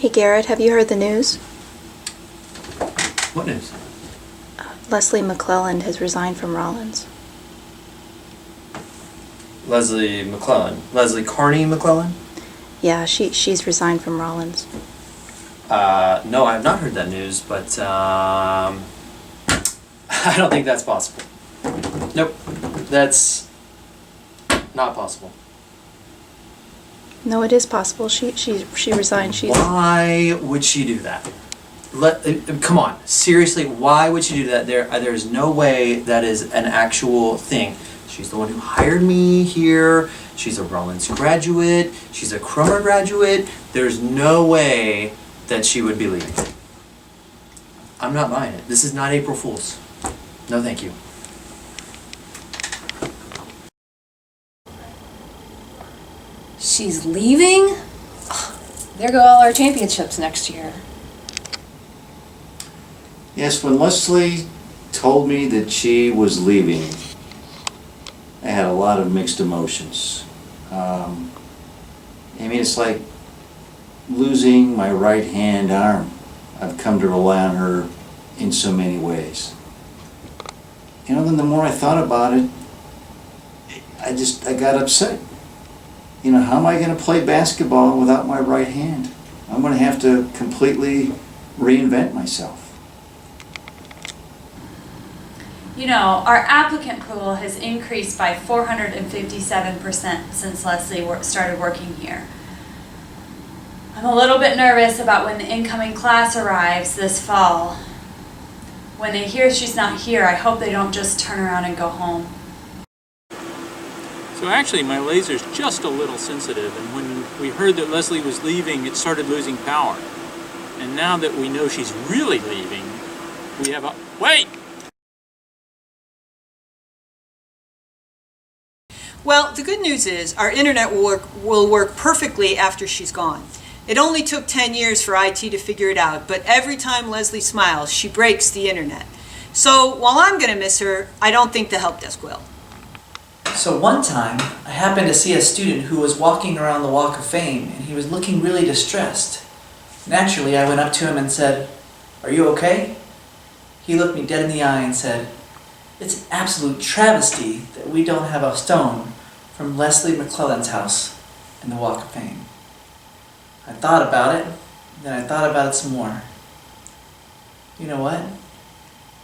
Hey Garrett, have you heard the news? What news? Leslie McClelland has resigned from Rollins. Leslie McClellan. Leslie Carney McClellan? Yeah, she's resigned from Rollins. No, I have not heard that news, but I don't think that's possible. Nope, that's not possible. No, it is possible. She resigned. Why would she do that? Come on, seriously, why would she do that? There's no way that is an actual thing. She's the one who hired me here. She's a Rollins graduate. She's a Cromer graduate. There's no way that she would be leaving. I'm not buying it. This is not April Fool's. No, thank you. She's leaving? Ugh, there go all our championships next year. Yes, when Leslie told me that she was leaving, I had a lot of mixed emotions. It's like losing my right hand arm. I've come to rely on her in so many ways. Then the more I thought about it, I got upset. How am I going to play basketball without my right hand? I'm going to have to completely reinvent myself. Our applicant pool has increased by 457% since Leslie started working here. I'm a little bit nervous about when the incoming class arrives this fall. When they hear she's not here, I hope they don't just turn around and go home. So actually my laser's just a little sensitive, and when we heard that Leslie was leaving, it started losing power. And now that we know she's really leaving, we have a... Wait! Well, the good news is our internet will work perfectly after she's gone. It only took 10 years for IT to figure it out, but every time Leslie smiles, she breaks the internet. So while I'm going to miss her, I don't think the help desk will. So one time, I happened to see a student who was walking around the Walk of Fame, and he was looking really distressed. Naturally, I went up to him and said, "Are you okay?" He looked me dead in the eye and said, "It's an absolute travesty that we don't have a stone from Leslie McClelland's house in the Walk of Fame." I thought about it, then I thought about it some more. You know what?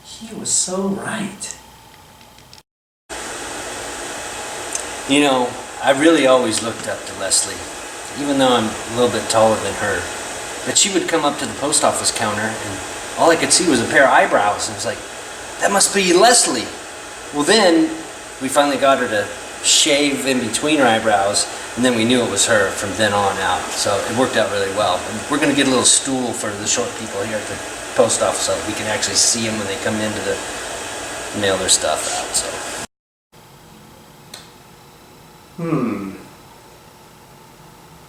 He was so right. I really always looked up to Leslie, even though I'm a little bit taller than her. But she would come up to the post office counter, and all I could see was a pair of eyebrows, and it was like, that must be Leslie. Well, then we finally got her to shave in between her eyebrows, and then we knew it was her from then on out. So it worked out really well. And we're going to get a little stool for the short people here at the post office so we can actually see them when they come in to mail their stuff out. So.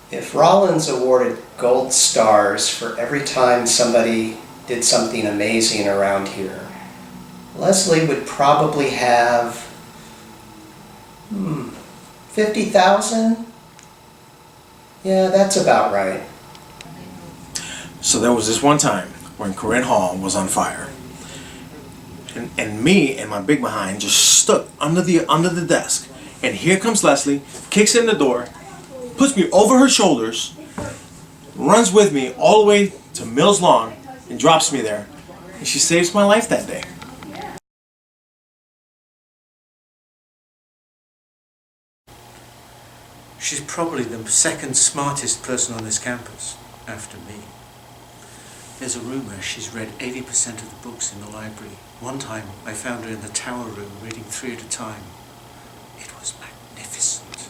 If Rollins awarded gold stars for every time somebody did something amazing around here, Leslie would probably have 50,000? Yeah, that's about right. So there was this one time when Corinne Hall was on fire. And me and my big behind just stuck under the desk. And here comes Leslie, kicks in the door, puts me over her shoulders, runs with me all the way to Mills Lawn, and drops me there. And she saves my life that day. She's probably the second smartest person on this campus, after me. There's a rumor she's read 80% of the books in the library. One time I found her in the tower room reading 3 at a time. It was magnificent.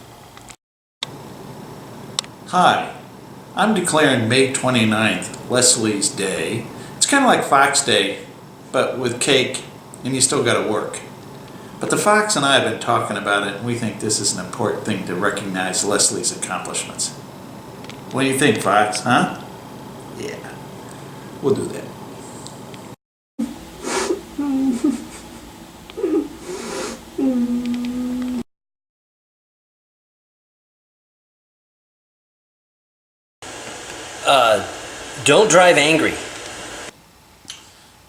Hi, I'm declaring May 29th Leslie's Day. It's kind of like Fox Day, but with cake, and you still gotta work. But the Fox and I have been talking about it, and we think this is an important thing to recognize Leslie's accomplishments. What do you think, Fox, huh? Yeah, we'll do that. Don't drive angry.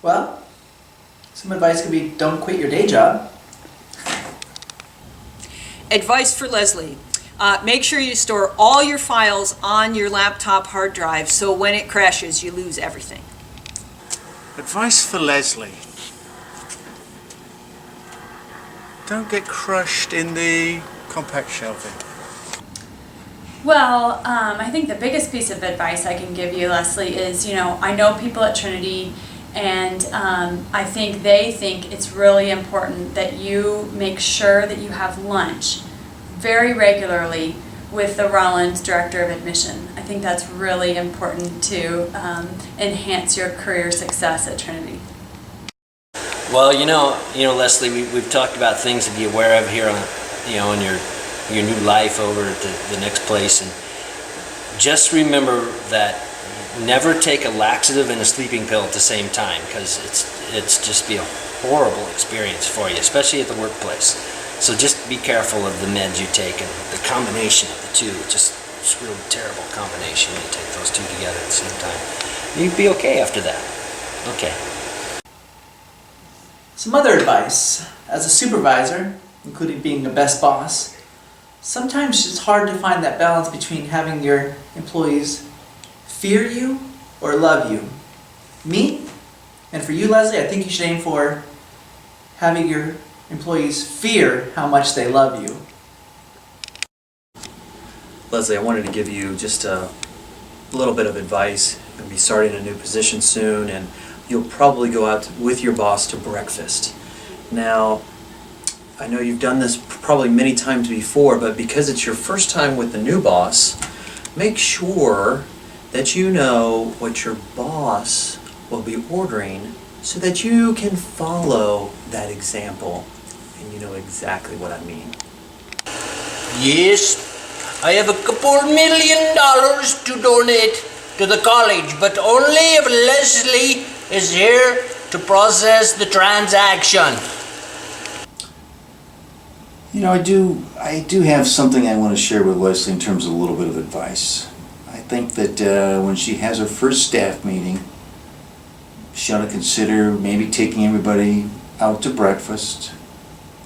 Well, some advice could be don't quit your day job. Advice for Leslie. Make sure you store all your files on your laptop hard drive so when it crashes, you lose everything. Advice for Leslie. Don't get crushed in the compact shelving. Well, I think the biggest piece of advice I can give you, Leslie, is, I know people at Trinity, and I think they think it's really important that you make sure that you have lunch very regularly with the Rollins Director of Admission. I think that's really important to enhance your career success at Trinity. Well, Leslie, we've talked about things to be aware of here on, in your new life over at the next place, and just remember that never take a laxative and a sleeping pill at the same time, because it's just be a horrible experience for you, especially at the workplace. So just be careful of the meds you take and the combination of the two. It's a real terrible combination when you take those two together at the same time. You'd be okay after that. Okay. Some other advice. As a supervisor, including being the best boss, sometimes it's hard to find that balance between having your employees fear you or love you. Me, and for you, Leslie, I think you should aim for having your employees fear how much they love you. Leslie, I wanted to give you just a little bit of advice. You'll be starting a new position soon, and you'll probably go out with your boss to breakfast. Now, I know you've done this probably many times before, but because it's your first time with the new boss, make sure that you know what your boss will be ordering so that you can follow that example and you know exactly what I mean. Yes, I have a couple $1 million to donate to the college, but only if Leslie is here to process the transaction. I do have something I want to share with Leslie in terms of a little bit of advice. I think that when she has her first staff meeting, she ought to consider maybe taking everybody out to breakfast,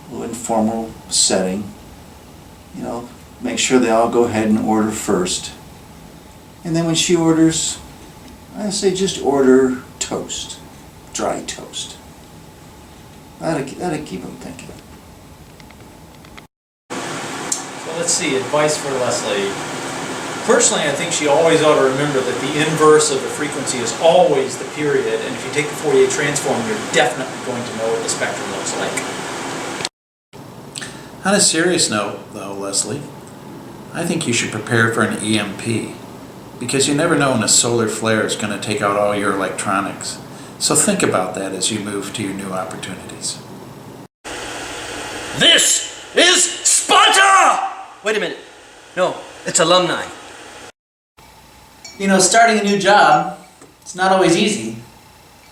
a little informal setting. Make sure they all go ahead and order first. And then when she orders, I say just order toast, dry toast. That'll keep them thinking. So let's see, advice for Leslie. Personally, I think she always ought to remember that the inverse of the frequency is always the period, and if you take the Fourier transform, you're definitely going to know what the spectrum looks like. On a serious note, though, Leslie, I think you should prepare for an EMP, because you never know when a solar flare is going to take out all your electronics. So think about that as you move to your new opportunities. This is Sparta! Wait a minute. No, it's alumni. Starting a new job, it's not always easy.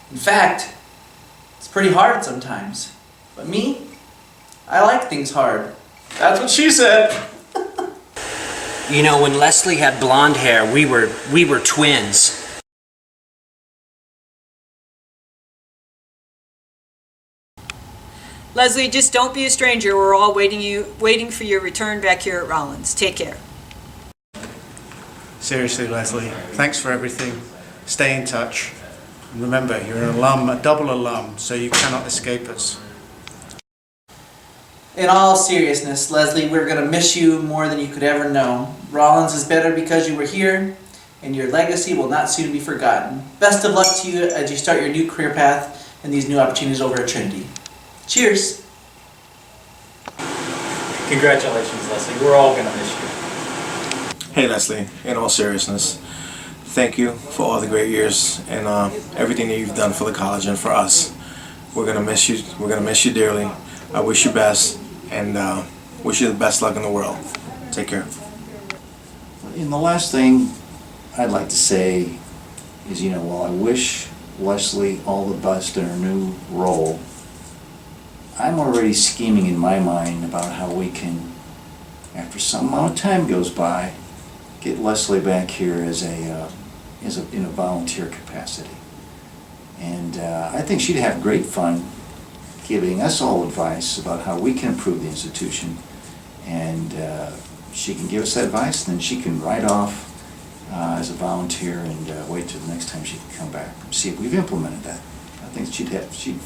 In fact, it's pretty hard sometimes. But me, I like things hard. That's what she said. When Leslie had blonde hair, we were twins. Leslie, just don't be a stranger. We're all waiting for your return back here at Rollins. Take care. Seriously, Leslie, thanks for everything. Stay in touch. And remember, you're an alum, a double alum, so you cannot escape us. In all seriousness, Leslie, we're going to miss you more than you could ever know. Rollins is better because you were here, and your legacy will not soon be forgotten. Best of luck to you as you start your new career path and these new opportunities over at Trinity. Cheers! Congratulations, Leslie. We're all going to miss you. Hey Leslie, in all seriousness, thank you for all the great years and everything that you've done for the college and for us. We're gonna miss you. We're gonna miss you dearly. I wish you best and wish you the best luck in the world. Take care. And the last thing I'd like to say is, while I wish Leslie all the best in her new role, I'm already scheming in my mind about how we can, after some amount of time goes by, get Leslie back here as a in a volunteer capacity. And I think she'd have great fun giving us all advice about how we can improve the institution. And she can give us that advice, and then she can ride off as a volunteer and wait till the next time she can come back and see if we've implemented that. I think she'd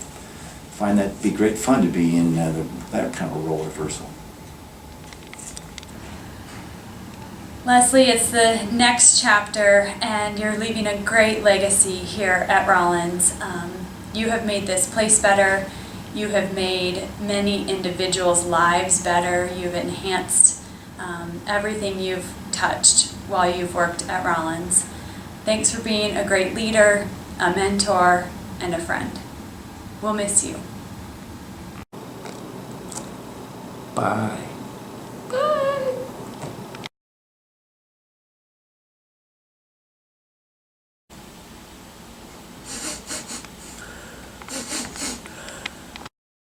find that be great fun to be in that kind of a role reversal. Leslie, it's the next chapter, and you're leaving a great legacy here at Rollins. You have made this place better. You have made many individuals' lives better. You've enhanced everything you've touched while you've worked at Rollins. Thanks for being a great leader, a mentor, and a friend. We'll miss you. Bye.